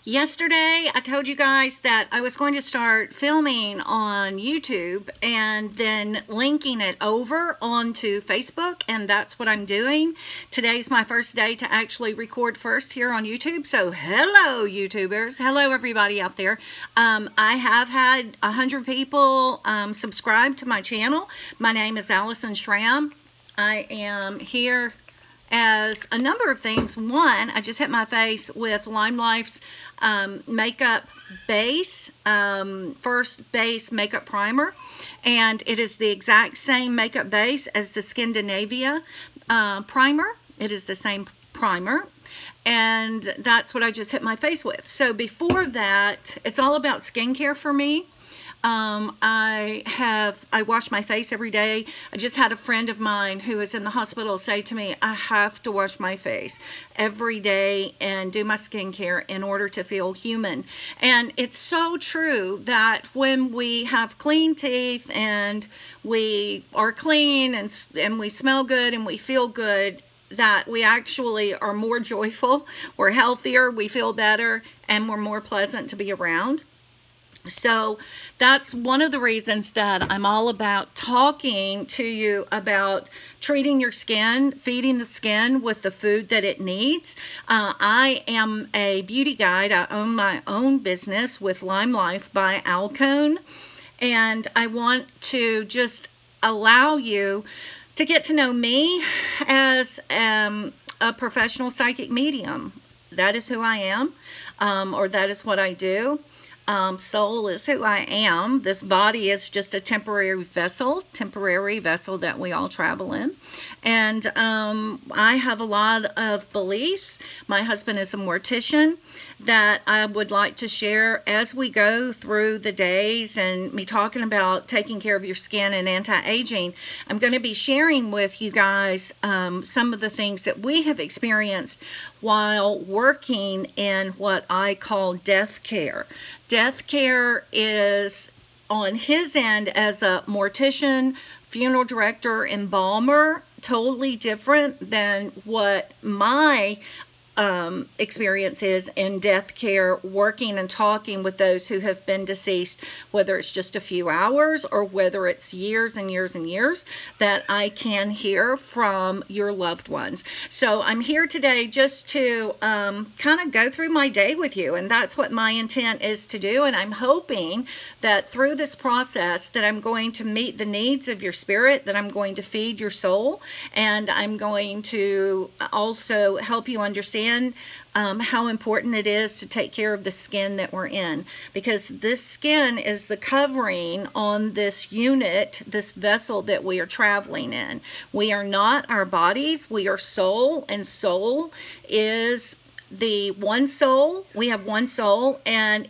Yesterday, I told you guys that I was going to start filming on YouTube and then linking it over onto Facebook, and that's what I'm doing. Today's my first day to actually record first here on YouTube, so hello YouTubers, hello everybody out there. I have had 100 people subscribe to my channel. My name is Allison Schramm. I am here as a number of things. One, I just hit my face with LimeLife's makeup base, first base makeup primer, and it is the exact same makeup base as the Skindinavia primer. It is the same primer, and that's what I just hit my face with. So before that, it's all about skincare for me. I wash my face every day. I just had a friend of mine who is in the hospital say to me, I have to wash my face every day and do my skincare in order to feel human. And it's so true that when we have clean teeth and we are clean and we smell good and we feel good, that we actually are more joyful, we're healthier, we feel better, and we're more pleasant to be around. So that's one of the reasons that I'm all about talking to you about treating your skin, feeding the skin with the food that it needs. I am a beauty guide. I own my own business with LimeLife by Alcone, and I want to just allow you to get to know me as a professional psychic medium. That is who I am, or that is what I do. Soul is who I am. This body is just a temporary vessel that we all travel in. And I have a lot of beliefs. My husband is a mortician that I would like to share as we go through the days, and me talking about taking care of your skin and anti-aging. I'm going to be sharing with you guys some of the things that we have experienced while working in what I call death care. Death care is on his end as a mortician, funeral director, embalmer, totally different than what my experience is in death care, working and talking with those who have been deceased, whether it's just a few hours or whether it's years and years and years, that I can hear from your loved ones. So I'm here today just to kind of go through my day with you, and that's what my intent is to do. And I'm hoping that through this process that I'm going to meet the needs of your spirit, that I'm going to feed your soul, and I'm going to also help you understand how important it is to take care of the skin that we're in, because this skin is the covering on this unit, this vessel that we are traveling in. We are not our bodies, we are soul, and soul is the one soul. We have one soul, and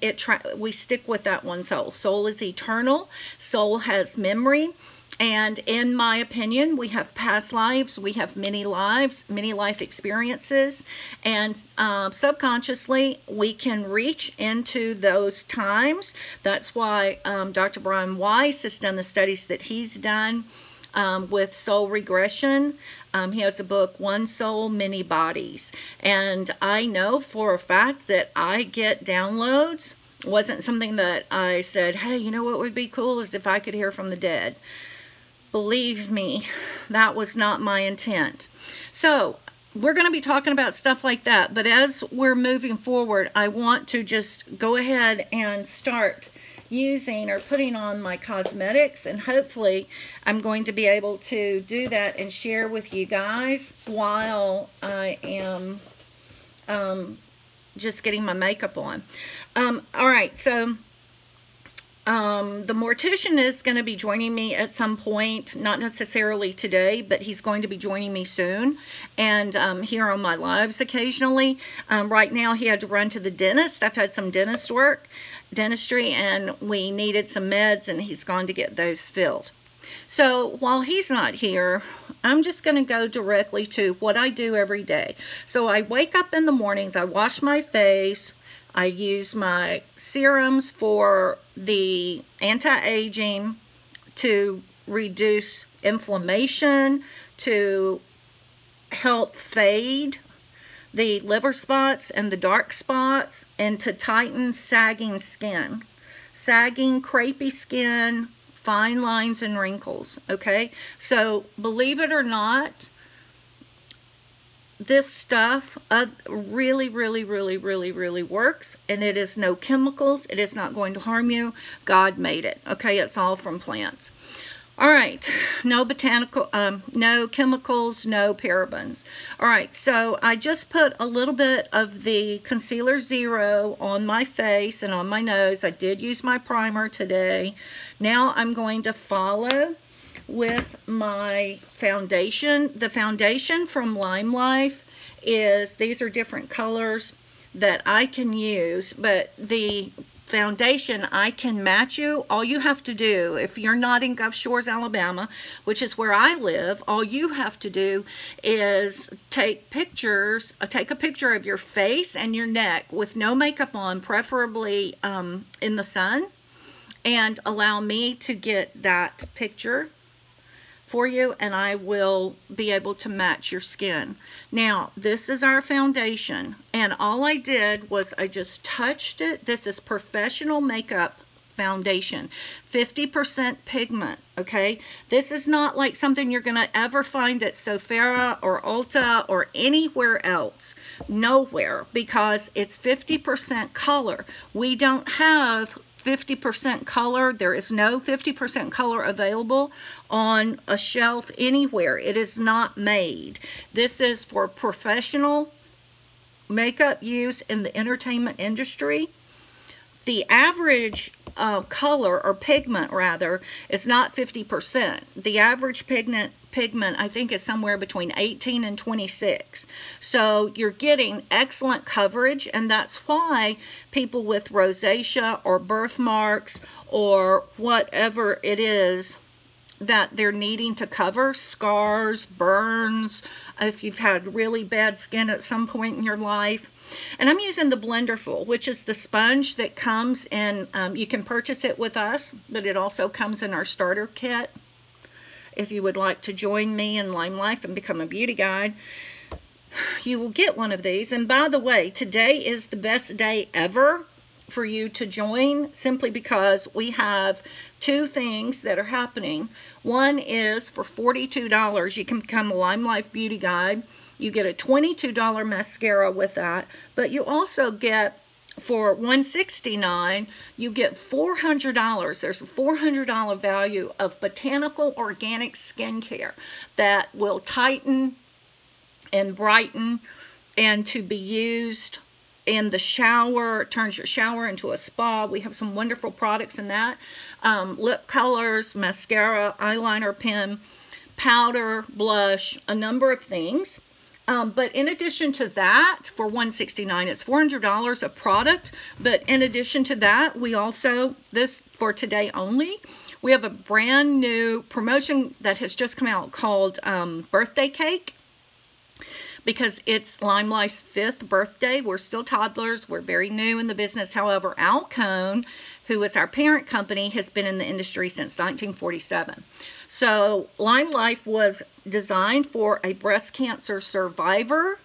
we stick with that one soul. Soul is eternal. Soul has memory. And in my opinion, we have past lives, we have many lives, many life experiences, and subconsciously we can reach into those times. That's why Dr. Brian Weiss has done the studies that he's done with soul regression. He has a book, One Soul, Many Bodies. And I know for a fact that I get downloads. It wasn't something that I said, hey, you know what would be cool is if I could hear from the dead. Believe me, that was not my intent. So we're going to be talking about stuff like that, but as we're moving forward, I want to just go ahead and start using or putting on my cosmetics, and hopefully I'm going to be able to do that and share with you guys while I am just getting my makeup on. All right, so the mortician is going to be joining me at some point, not necessarily today, but he's going to be joining me soon, and here on my lives occasionally. Right now he had to run to the dentist. I've had some dentistry, and we needed some meds, and he's gone to get those filled. So while he's not here, I'm just going to go directly to what I do every day. So I wake up in the mornings, I wash my face, I use my serums for the anti-aging to reduce inflammation, to help fade the liver spots and the dark spots, and to tighten sagging skin. Sagging, crepey skin, fine lines and wrinkles, okay? So believe it or not, this stuff really, really, really, really, really works, and it is no chemicals. It is not going to harm you. God made it, okay? It's all from plants. All right, no botanical, no chemicals, no parabens. All right, so I just put a little bit of the Concealer Zero on my face and on my nose. I did use my primer today. Now I'm going to follow with my foundation. The foundation from LimeLife is, these are different colors that I can use, but the foundation I can match you. All you have to do, if you're not in Gulf Shores, Alabama, which is where I live, all you have to do is take pictures, take a picture of your face and your neck with no makeup on, preferably in the sun, and allow me to get that picture for you, and I will be able to match your skin. Now, this is our foundation, and all I did was I just touched it. This is professional makeup foundation, 50% pigment, okay? This is not like something you're gonna ever find at Sephora or Ulta or anywhere else. Nowhere, because it's 50% color. We don't have 50% color. There is no 50% color available on a shelf anywhere. It is not made. This is for professional makeup use in the entertainment industry. The average color, or pigment rather, is not 50%. The average pigment I think is somewhere between 18 and 26. So you're getting excellent coverage, and that's why people with rosacea or birthmarks or whatever it is that they're needing to cover, scars, burns, if you've had really bad skin at some point in your life. And I'm using the Blenderful, which is the sponge that comes in, you can purchase it with us, but it also comes in our starter kit. If you would like to join me in LimeLife and become a beauty guide, you will get one of these. And by the way, today is the best day ever for you to join, simply because we have two things that are happening. One is for $42, you can become a LimeLife beauty guide. You get a $22 mascara with that, but you also get, for $169, you get $400. There's a $400 value of botanical organic skincare that will tighten and brighten, and to be used in the shower. It turns your shower into a spa. We have some wonderful products in that. Lip colors, mascara, eyeliner pen, powder, blush, a number of things. But in addition to that, for $169, it's $400 a product. But in addition to that, we also, this for today only, we have a brand new promotion that has just come out called Birthday Cake, because it's LimeLife's 5th birthday. We're still toddlers. We're very new in the business. However, Alcone, who is our parent company, has been in the industry since 1947. So LimeLife was designed for a breast cancer survivor.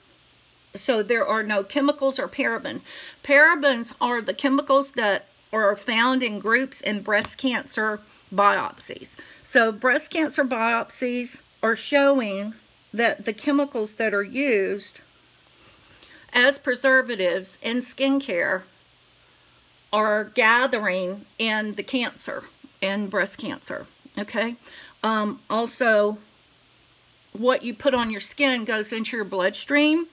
So there are no chemicals or parabens. Parabens are the chemicals that are found in groups in breast cancer biopsies. So breast cancer biopsies are showing that the chemicals that are used as preservatives in skincare are gathering in the cancer, in breast cancer, okay? Also, what you put on your skin goes into your bloodstream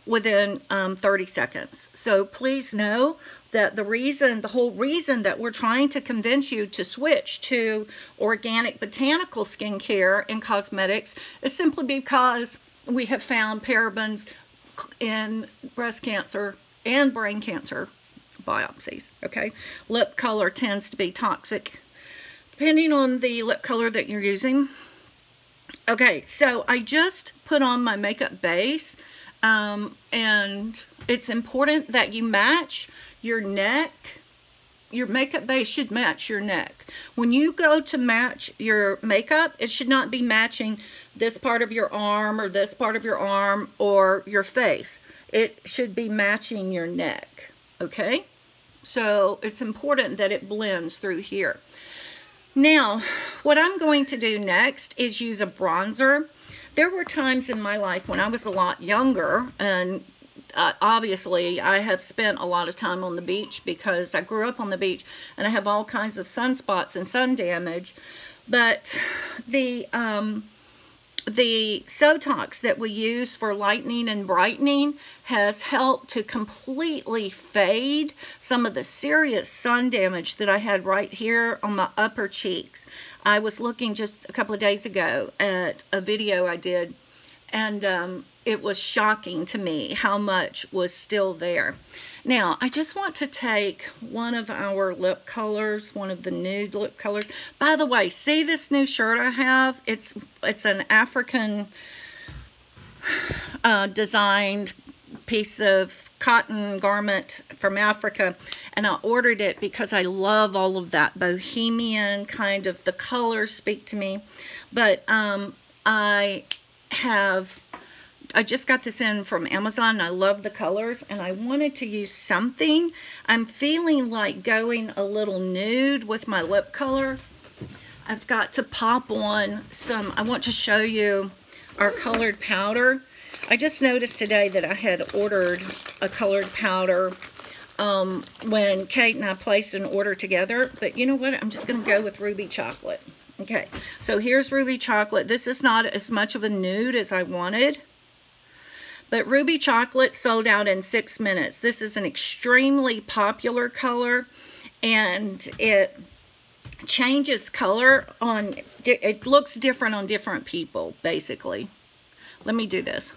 within 30 seconds. So please know that the whole reason that we're trying to convince you to switch to organic botanical skincare and cosmetics is simply because we have found parabens in breast cancer and brain cancer biopsies, okay? Lip color tends to be toxic depending on the lip color that you're using. Okay, so I just put on my makeup base, and it's important that you match your neck. Your makeup base should match your neck. When you go to match your makeup, it should not be matching this part of your arm or this part of your arm or your face. it should be matching your neck, okay? So it's important that it blends through here. Now, what I'm going to do next is use a bronzer. There were times in my life when I was a lot younger, and obviously I have spent a lot of time on the beach because I grew up on the beach and I have all kinds of sunspots and sun damage. But the Sotox that we use for lightening and brightening has helped to completely fade some of the serious sun damage that I had right here on my upper cheeks. I was looking just a couple of days ago at a video I did, and it was shocking to me how much was still there. Now, I just want to take one of our lip colors, one of the nude lip colors. By the way, see this new shirt I have? It's an African designed piece of cotton garment from Africa, and I ordered it because I love all of that bohemian kind of, the colors speak to me. But I just got this in from Amazon, and I love the colors, and I wanted to use something. I'm feeling like going a little nude with my lip color. I've got to pop on some, I want to show you our colored powder. I just noticed today that I had ordered a colored powder when Kate and I placed an order together, but you know what? I'm just going to go with Ruby Chocolate. Okay, so here's Ruby Chocolate. This is not as much of a nude as I wanted, but Ruby Chocolate sold out in 6 minutes. This is an extremely popular color, and it changes color on, it looks different on different people, basically. Let me do this.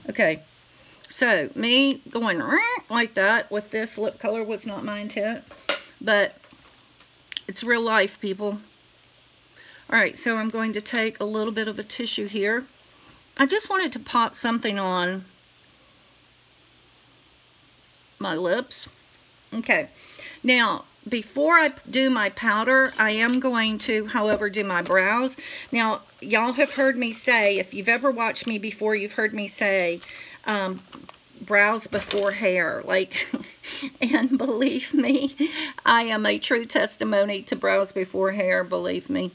Okay. So, me going like that with this lip color was not my intent, but it's real life, people. Alright, so I'm going to take a little bit of a tissue here. I just wanted to pop something on my lips. Okay, now, before I do my powder, I am going to, however, do my brows. Now, y'all have heard me say, if you've ever watched me before, you've heard me say, brows before hair, like, and believe me, I am a true testimony to brows before hair, believe me.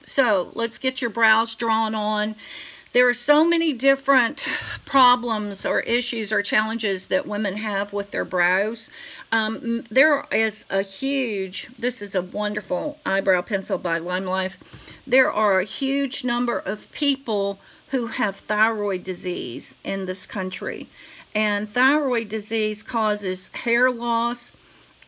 So let's get your brows drawn on. There are so many different problems or issues or challenges that women have with their brows. There is a huge, this is a wonderful eyebrow pencil by Lime Life. There are a huge number of people who have thyroid disease in this country. And thyroid disease causes hair loss,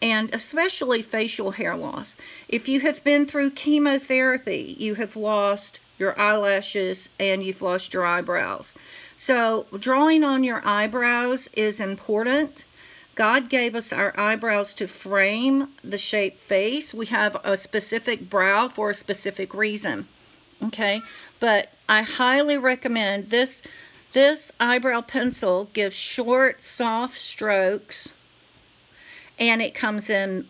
and especially facial hair loss. If you have been through chemotherapy, you have lost your eyelashes and you've lost your eyebrows. So drawing on your eyebrows is important. God gave us our eyebrows to frame the shaped face. We have a specific brow for a specific reason. Okay, but I highly recommend this. This eyebrow pencil gives short, soft strokes, and it comes in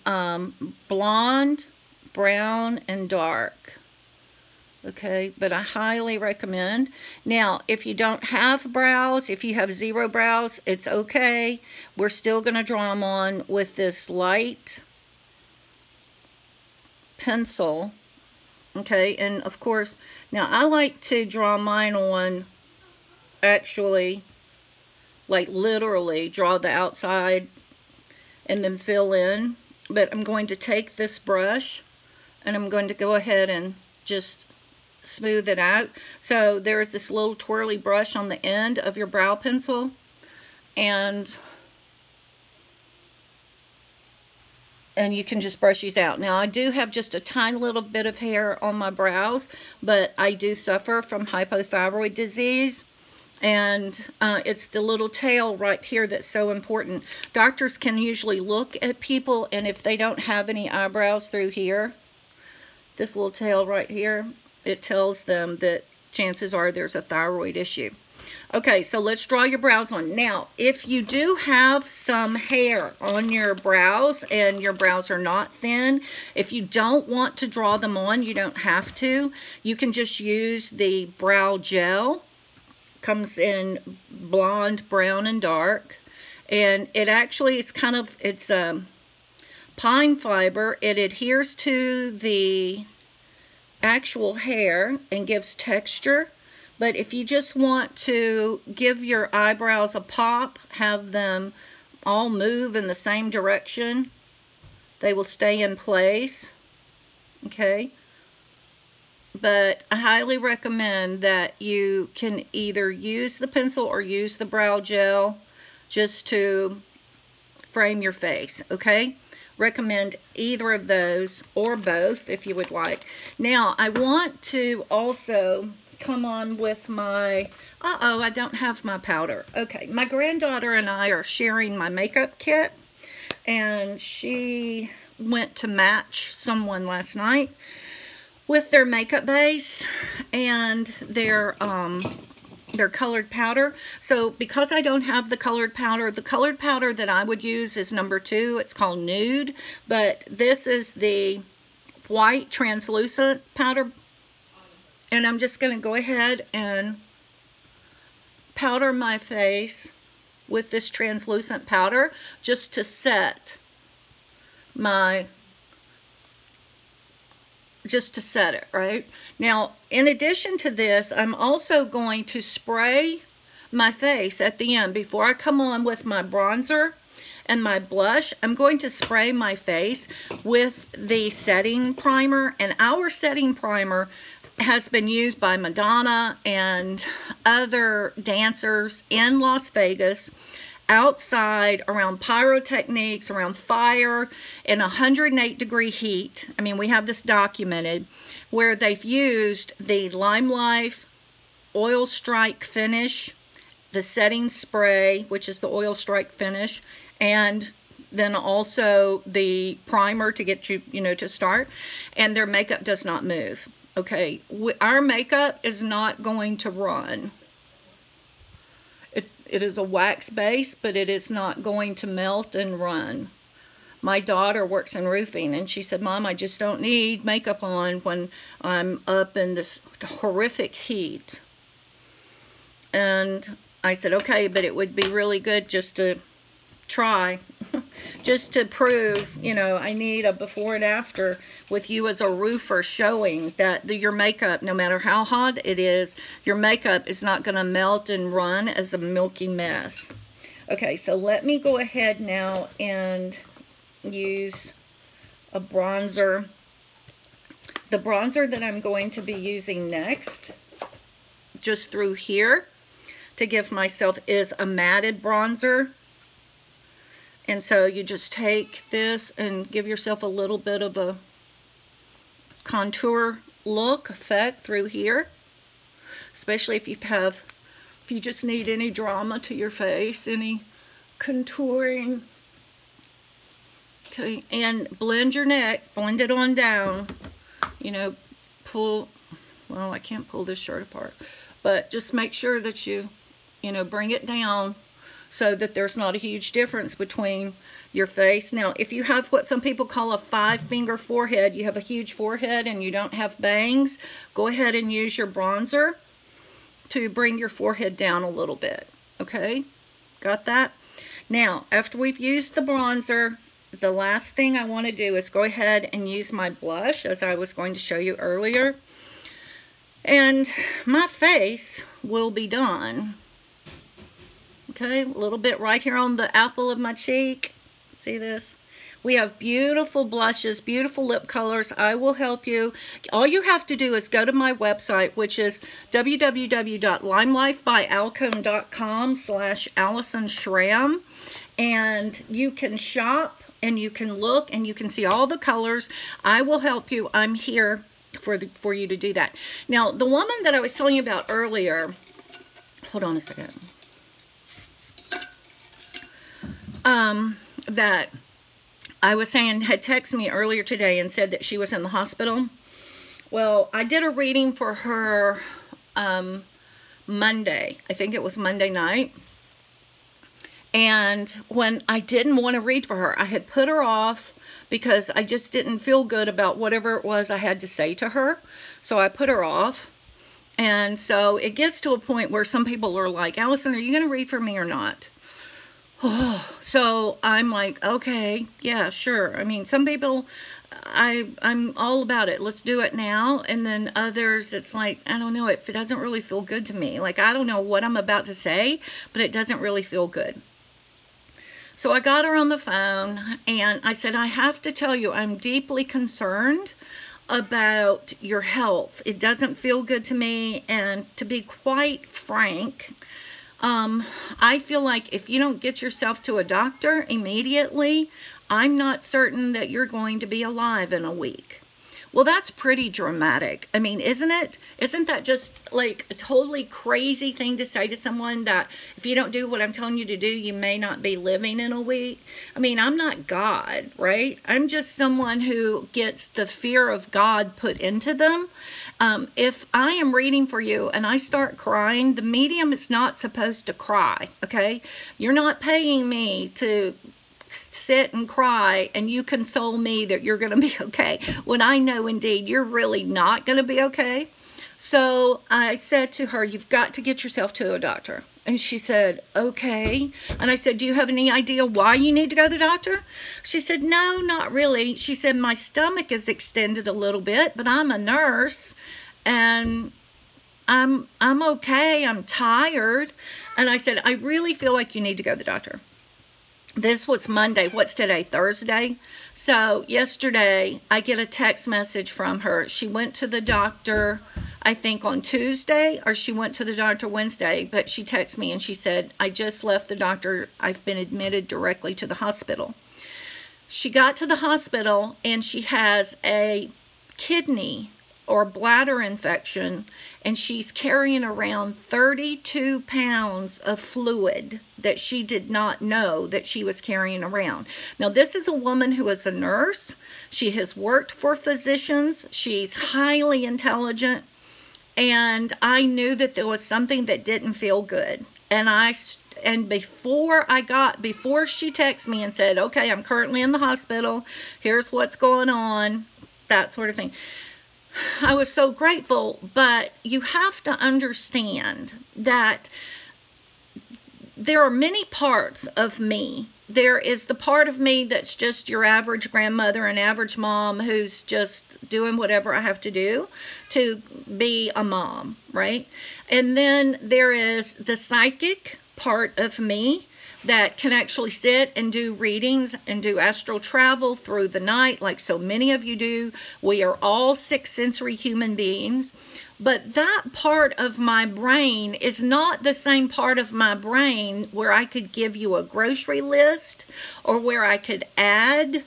blonde, brown, and dark. Okay, but I highly recommend. Now, if you don't have brows, if you have zero brows, it's okay. We're still going to draw them on with this light pencil. Okay, and of course, now I like to draw mine on, actually, like literally draw the outside and then fill in. But I'm going to take this brush and I'm going to go ahead and just smooth it out. So there's this little twirly brush on the end of your brow pencil, and you can just brush these out. Now I do have just a tiny little bit of hair on my brows, but I do suffer from hypothyroid disease, and it's the little tail right here that's so important. Doctors can usually look at people, and if they don't have any eyebrows through here, this little tail right here, it tells them that chances are there's a thyroid issue. Okay, so let's draw your brows on. Now, if you do have some hair on your brows and your brows are not thin, if you don't want to draw them on, you don't have to. You can just use the brow gel. Comes in blonde, brown, and dark. And it actually is kind of, it's pine fiber. It adheres to the actual hair and gives texture. But if you just want to give your eyebrows a pop, have them all move in the same direction, they will stay in place. Okay? But I highly recommend that you can either use the pencil or use the brow gel just to frame your face, okay? Recommend either of those or both if you would like. Now, I want to also come on with my, I don't have my powder. Okay, my granddaughter and I are sharing my makeup kit, and she went to match someone last night with their makeup base and their colored powder. So because I don't have the colored powder that I would use is number 2. It's called Nude, but this is the white translucent powder. And I'm just going to go ahead and powder my face with this translucent powder just to set my, it, right? Now, in addition to this, I'm also going to spray my face at the end. Before I come on with my bronzer and my blush, I'm going to spray my face with the setting primer. And our setting primer has been used by Madonna and other dancers in Las Vegas, outside, around pyrotechnics, around fire, in 108-degree heat. I mean, we have this documented, where they've used the Lime Life Oil Strike finish, the setting spray, which is the oil strike finish, and then also the primer to get you, to start, and their makeup does not move. Okay, our makeup is not going to run. It is a wax base, but it is not going to melt and run. My daughter works in roofing, and she said, Mom, I just don't need makeup on when I'm up in this horrific heat. And I said, okay, but it would be really good just to try, just to prove, I need a before and after with you as a roofer, showing that your makeup, no matter how hot it is, your makeup is not going to melt and run as a milky mess. Okay, so let me go ahead now and use a bronzer. The bronzer that I'm going to be using next, just through here to give myself, is a matted bronzer. And so you just take this and give yourself a little bit of a contour look effect through here, especially if you just need any drama to your face, any contouring. Okay, and blend your neck, blend it on down, pull, well, I can't pull this shirt apart, but just make sure that you bring it down so that there's not a huge difference between your face. Now, if you have what some people call a 5-finger forehead, you have a huge forehead and you don't have bangs, go ahead and use your bronzer to bring your forehead down a little bit. Okay, got that? Now, after we've used the bronzer, the last thing I want to do is go ahead and use my blush, as I was going to show you earlier. And my face will be done. Okay, a little bit right here on the apple of my cheek. See this? We have beautiful blushes, beautiful lip colors. I will help you. All you have to do is go to my website, which is www.limelifebyalcone.com/Allison Schramm, and you can shop and you can look and you can see all the colors. I will help you. I'm here for you to do that. Now, the woman that I was telling you about earlier, hold on a second. That I was saying had texted me earlier today and said that she was in the hospital. Well, I did a reading for her Monday. I think it was Monday night. And when I didn't want to read for her, I had put her off because I just didn't feel good about whatever it was I had to say to her. So I put her off. And so it gets to a point where some people are like, Allison, are you going to read for me or not? Oh, so I'm like, okay, yeah, sure. I mean, some people, I'm all about it. Let's do it now. And then others, it's like, I don't know, it doesn't really feel good to me. Like, I don't know what I'm about to say, but it doesn't really feel good. So I got her on the phone and I said, I have to tell you, I'm deeply concerned about your health. It doesn't feel good to me. And to be quite frank, I feel like if you don't get yourself to a doctor immediately, I'm not certain that you're going to be alive in a week. Well, that's pretty dramatic. I mean, isn't it? Isn't that just like a totally crazy thing to say to someone, that if you don't do what I'm telling you to do, you may not be living in a week? I mean, I'm not God, right? I'm just someone who gets the fear of God put into them. If I am reading for you and I start crying, the medium is not supposed to cry, okay? You're not paying me to sit and cry and you console me that you're going to be okay, when I know indeed you're really not going to be okay. So I said to her, you've got to get yourself to a doctor. And she said, okay. And I said, do you have any idea why you need to go to the doctor? She said, no, not really. She said, my stomach is extended a little bit, but I'm a nurse and I'm okay. I'm tired. And I said, I really feel like you need to go to the doctor. This was Monday. What's today? Thursday. So yesterday I get a text message from her. She went to the doctor, I think on Tuesday, or she went to the doctor Wednesday, but she texted me and she said, I just left the doctor. I've been admitted directly to the hospital. She got to the hospital and she has a kidney or bladder infection, and she's carrying around 32 pounds of fluid that she did not know that she was carrying around. Now, this is a woman who is a nurse. She has worked for physicians. She's highly intelligent, and I knew that there was something that didn't feel good. And before she texted me and said, okay, I'm currently in the hospital, here's what's going on, that sort of thing, I was so grateful. But you have to understand that there are many parts of me. There is the part of me that's just your average grandmother and average mom who's just doing whatever I have to do to be a mom, right? And then there is the psychic part of me that can actually sit and do readings and do astral travel through the night like so many of you do. We are all sixth sensory human beings. But that part of my brain is not the same part of my brain where I could give you a grocery list or where I could add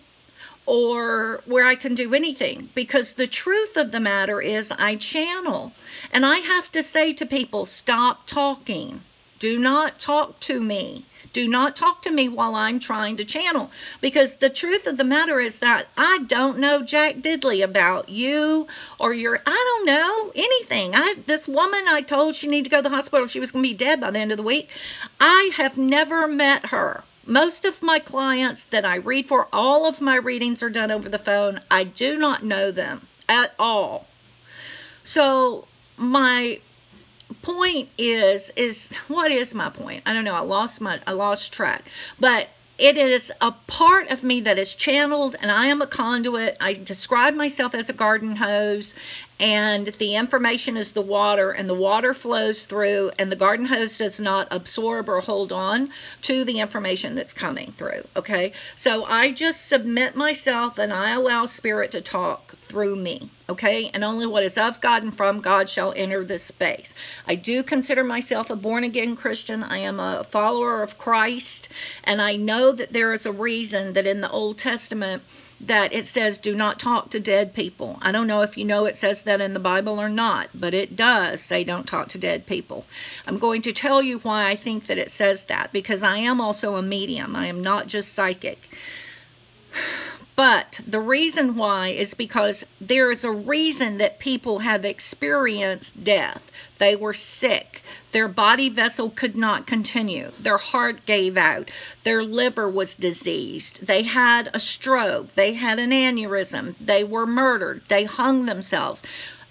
or where I can do anything. Because the truth of the matter is I channel. And I have to say to people, stop talking. Do not talk to me. Do not talk to me while I'm trying to channel, because the truth of the matter is that I don't know jack diddly about you or I don't know anything. This woman, I told she needed to go to the hospital. She was going to be dead by the end of the week. I have never met her. Most of my clients that I read for, all of my readings are done over the phone. I do not know them at all. So my point is what is my point? I don't know. I lost track. But it is a part of me that is channeled, and I am a conduit. I describe myself as a garden hose, and the information is the water, and the water flows through, and the garden hose does not absorb or hold on to the information that's coming through, okay? So I just submit myself, and I allow Spirit to talk through me, okay? And only what is of God and from God shall enter this space. I do consider myself a born-again Christian. I am a follower of Christ, and I know that there is a reason that in the Old Testament that it says do not talk to dead people. I don't know if you know it says that in the Bible or not, but it does say don't talk to dead people. I'm going to tell you why I think that it says that, because I am also a medium. I am not just psychic. But the reason why is because there is a reason that people have experienced death. They were sick. Their body vessel could not continue. Their heart gave out. Their liver was diseased. They had a stroke. They had an aneurysm. They were murdered. They hung themselves.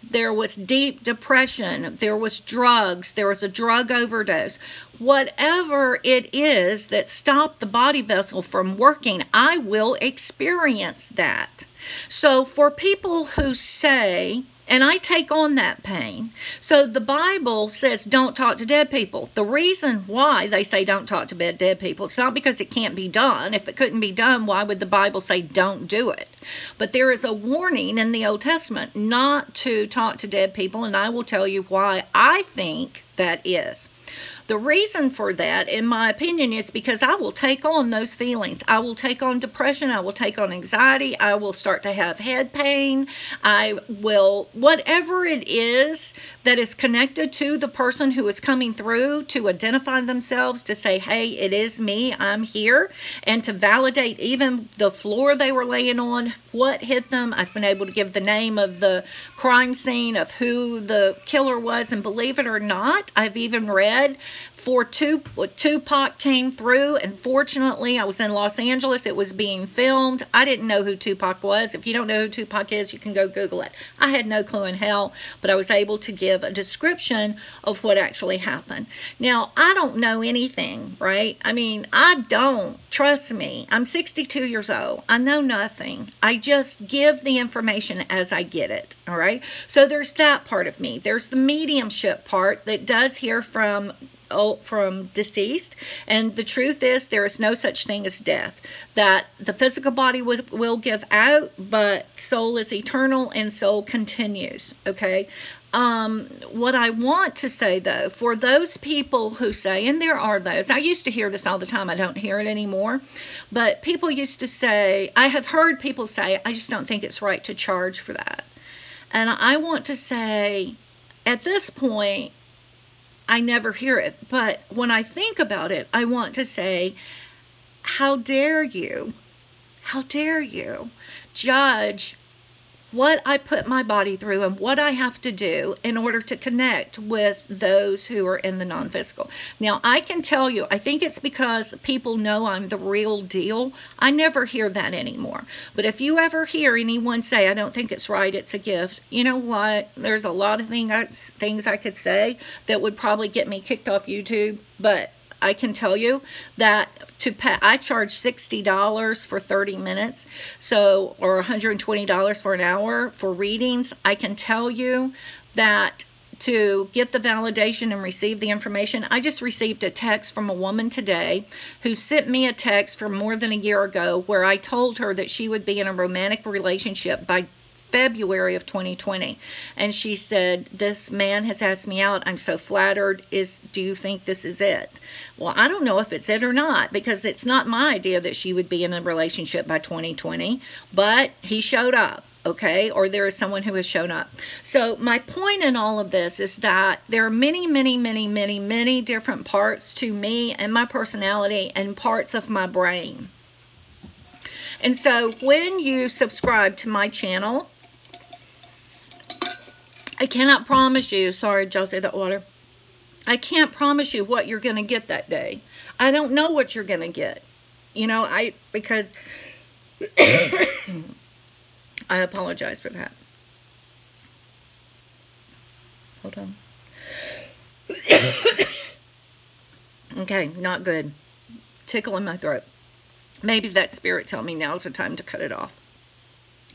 There was deep depression. There was drugs. There was a drug overdose. Whatever it is that stopped the body vessel from working, I will experience that. So for people who say, and I take on that pain. So the Bible says don't talk to dead people. The reason why they say don't talk to dead people, it's not because it can't be done. If it couldn't be done, why would the Bible say don't do it? But there is a warning in the Old Testament not to talk to dead people, and I will tell you why I think that is. The reason for that, in my opinion, is because I will take on those feelings. I will take on depression. I will take on anxiety. I will start to have head pain. I will, whatever it is that is connected to the person who is coming through to identify themselves, to say, hey, it is me, I'm here, and to validate even the floor they were laying on, what hit them. I've been able to give the name of the crime scene, of who the killer was, and believe it or not, I've even read for Tupac came through, and fortunately I was in Los Angeles, it was being filmed. I didn't know who Tupac was. If you don't know who Tupac is, you can go Google it. I had no clue in hell, but I was able to give a description of what actually happened. Now, I don't know anything, right? I mean, I don't. Trust me. I'm 62 years old. I know nothing. I just give the information as I get it, all right? So there's that part of me. There's the mediumship part that does hear from deceased, and the truth is there is no such thing as death, that the physical body will give out, but soul is eternal and soul continues. Okay, what I want to say though, for those people who say, and there are those, I used to hear this all the time, I don't hear it anymore, but people used to say, I have heard people say, I just don't think it's right to charge for that. And I want to say, at this point, I never hear it, but when I think about it, I want to say, how dare you judge what I put my body through and what I have to do in order to connect with those who are in the non-physical. Now, I can tell you, I think it's because people know I'm the real deal. I never hear that anymore. But if you ever hear anyone say, I don't think it's right, it's a gift, you know what? There's a lot of things I could say that would probably get me kicked off YouTube, but I can tell you that I charge $60 for 30 minutes, so, or $120 for an hour for readings. I can tell you that to get the validation and receive the information, I just received a text from a woman today who sent me a text from more than a year ago where I told her that she would be in a romantic relationship by February of 2020, and she said, this man has asked me out, I'm so flattered, do you think this is it? Well, I don't know if it's it or not, because it's not my idea that she would be in a relationship by 2020, but he showed up, okay, or there is someone who has shown up. So my point in all of this is that there are many different parts to me and my personality and parts of my brain. And so when you subscribe to my channel, I cannot promise you, sorry, Josie, that water. I can't promise you what you're going to get that day. I don't know what you're going to get. You know, because I apologize for that. Hold on. Okay, not good. Tickle in my throat. Maybe that spirit tell me now's the time to cut it off.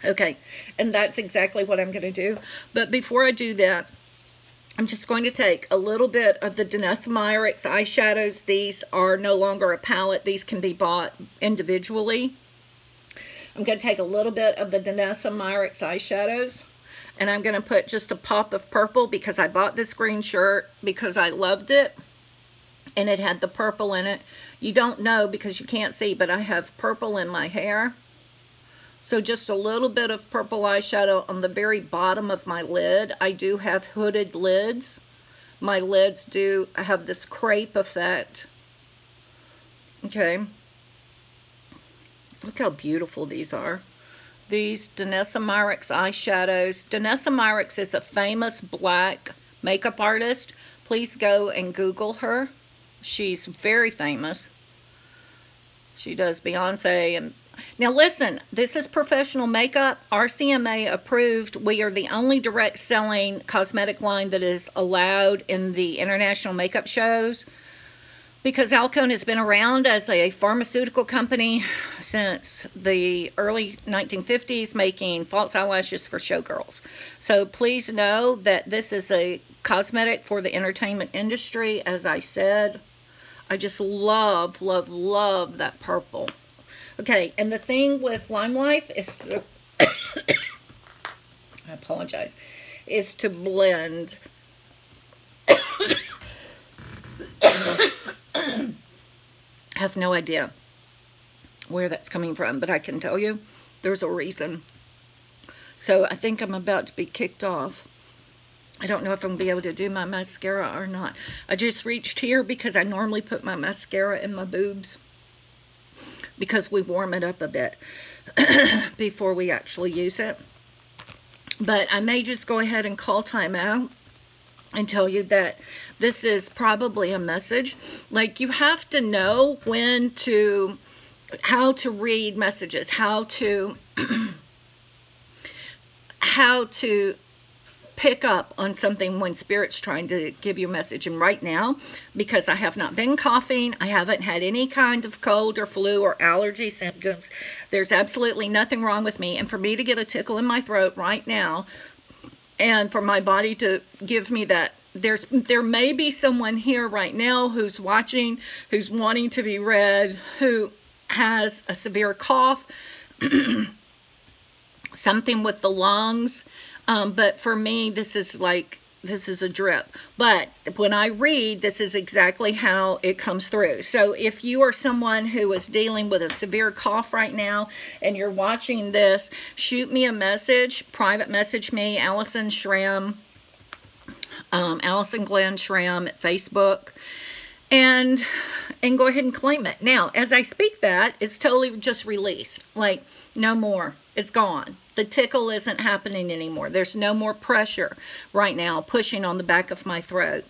Okay, and that's exactly what I'm going to do. But before I do that, I'm just going to take a little bit of the Danessa Myricks eyeshadows. These are no longer a palette. These can be bought individually. I'm going to take a little bit of the Danessa Myricks eyeshadows, and I'm going to put just a pop of purple because I bought this green shirt because I loved it, and it had the purple in it. You don't know because you can't see, but I have purple in my hair. So just a little bit of purple eyeshadow on the very bottom of my lid. I do have hooded lids. My lids do have this crepe effect. Okay. Look how beautiful these are. these Danessa Myricks eyeshadows. Danessa Myricks is a famous black makeup artist. Please go and Google her. She's very famous. She does Beyonce. And now listen, this is professional makeup, RCMA approved. We are the only direct selling cosmetic line that is allowed in the international makeup shows, because Alcone has been around as a pharmaceutical company since the early 1950s, making false eyelashes for showgirls. So please know that this is a cosmetic for the entertainment industry. As I said, I just love, love, love that purple. Okay, and the thing with Lime Life is to, I apologize, is to blend. I have no idea where that's coming from, but I can tell you there's a reason. So I think I'm about to be kicked off. I don't know if I'm going to be able to do my mascara or not. I just reached here because I normally put my mascara in my boobs, because we warm it up a bit before we actually use it. But I may just go ahead and call time out and tell you that this is probably a message. Like, you have to know when to, how to read messages, how to pick up on something when Spirit's trying to give you a message. And right now, because I have not been coughing, I haven't had any kind of cold or flu or allergy symptoms, there's absolutely nothing wrong with me. And for me to get a tickle in my throat right now, and for my body to give me that, there may be someone here right now who's watching, who's wanting to be read, who has a severe cough, something with the lungs. But for me, this is a drip. But when I read, this is exactly how it comes through. So if you are someone who is dealing with a severe cough right now and you're watching this, shoot me a message, private message me, Allison Schramm, Allison Glenn Schramm at Facebook, and go ahead and claim it. Now, as I speak that, it's totally just released. Like, no more. It's gone. The tickle isn't happening anymore. There's no more pressure right now pushing on the back of my throat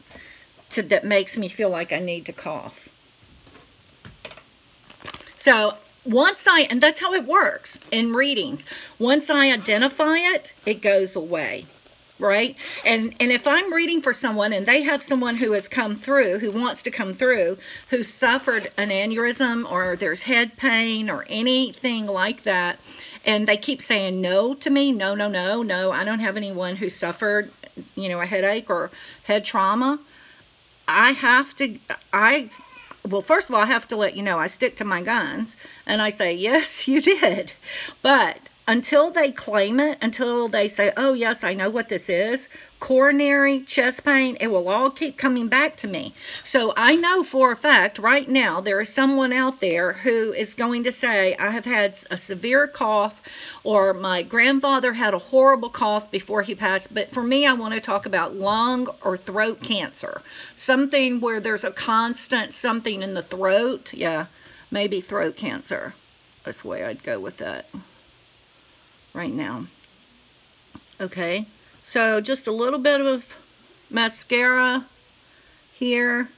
that makes me feel like I need to cough. So and that's how it works in readings. Once I identify it, it goes away. Right? And if I'm reading for someone and they have someone who has come through, who wants to come through, who suffered an aneurysm, or there's head pain or anything like that, and they keep saying no to me, no, no, no, no, I don't have anyone who suffered, you know, a headache or head trauma, well, first of all, I have to let you know, I stick to my guns, and I say, yes, you did. But until they claim it, until they say, oh, yes, I know what this is, coronary, chest pain, it will all keep coming back to me. So I know for a fact right now there is someone out there who is going to say, I have had a severe cough, or my grandfather had a horrible cough before he passed. But for me, I want to talk about lung or throat cancer. Something where there's a constant something in the throat. Yeah, maybe throat cancer. That's the way I'd go with that right now. Okay, so just a little bit of mascara here,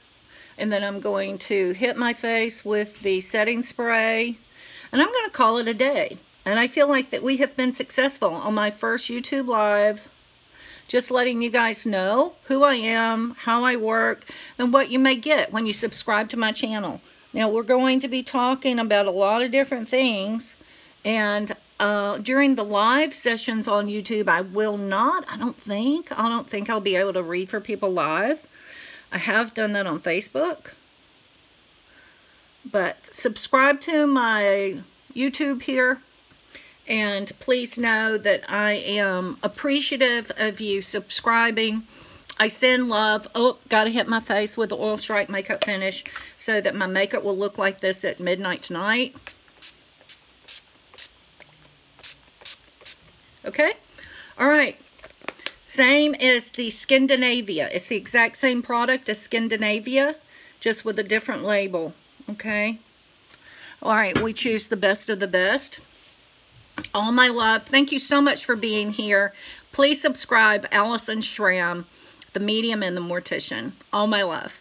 and then I'm going to hit my face with the setting spray, and I'm going to call it a day. And I feel like that we have been successful on my first YouTube live, just letting you guys know who I am, how I work, and what you may get when you subscribe to my channel. Now, we're going to be talking about a lot of different things, and during the live sessions on YouTube, I don't think I'll be able to read for people live. I have done that on Facebook. But subscribe to my YouTube here, and please know that I am appreciative of you subscribing. I send love. Oh, got to hit my face with the Oil Strike makeup finish so that my makeup will look like this at midnight tonight. Okay? All right. Same as the Skindinavia. It's the exact same product as Skindinavia, just with a different label. Okay? All right, we choose the best of the best. All my love. Thank you so much for being here. Please subscribe, Allison Schramm, the medium and the mortician. All my love.